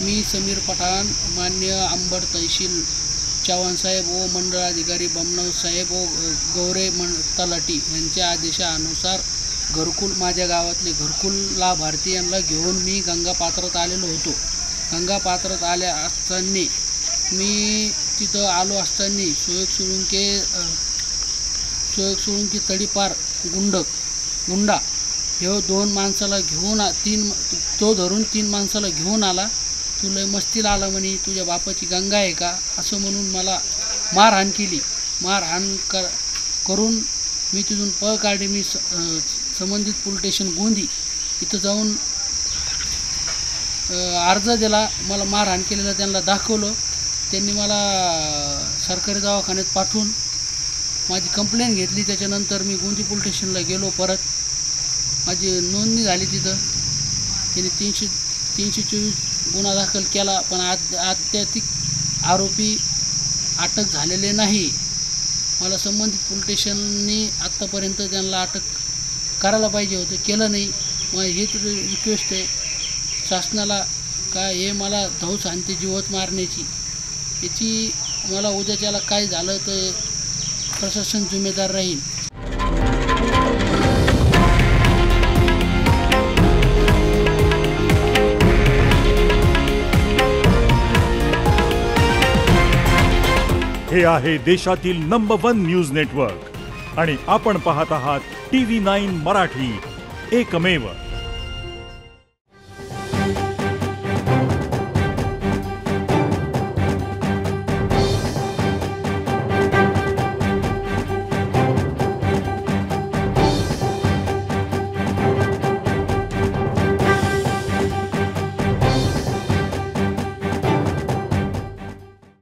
मी समीर पठाण, मान्य अंबड तहसील चव्हाण साहेब व मंडळाधिकारी बमनव साहेब व गौरे तलाठी यांच्या आदेशानुसार घरकुल माझ्या गावातले घरकुल लाभार्थी यांना घेऊन मी गंगा पात्रात आलेलो होतो। गंगा पात्रात आल्या असताना मी तिथं आलो असताना सोयक सोळुंके तडीपार गुंडा हे दोन माणसाला घेऊन तो धरून 3 माणसाला घेऊन आला। तुला मस्तीला आला म्हणे, तुझ्या बापाची गंगा आहे का असं म्हणून मला मारहाण केली। मारहाण करून मी तिथून पळ काढली। मी संबंधित पोलीस स्टेशन गोंदी इथं जाऊन अर्ज दिला। मला मारहाण केलेलं त्यांना दाखवलं। त्यांनी मला सरकारी दवाखान्यात पाठवून माझी कंप्लेंट घेतली। त्याच्यानंतर मी गोंदी पोलीस स्टेशनला गेलो। परत माझी नोंदणी झाली तिथं। त्यांनी 324 गुन्हा दाखल केला, पण अद्याप आरोपी अटक झालेले नाही। मला संबंधित पोलीस स्टेशननी आत्तापर्यंत त्यांना अटक करायला पाहिजे होतं, केलं नाही। मग हेच रिक्वेस्ट आहे शासनाला का हे मला धौस आणते जीवत मारण्याची, याची मला उद्याच्याला काय झालं तर प्रशासन जिम्मेदार राहील। हे आहे देशातील नंबर 1 न्यूज नेटवर्क आणि आपण पाहत आहात TV9 मराठी, एकमेव।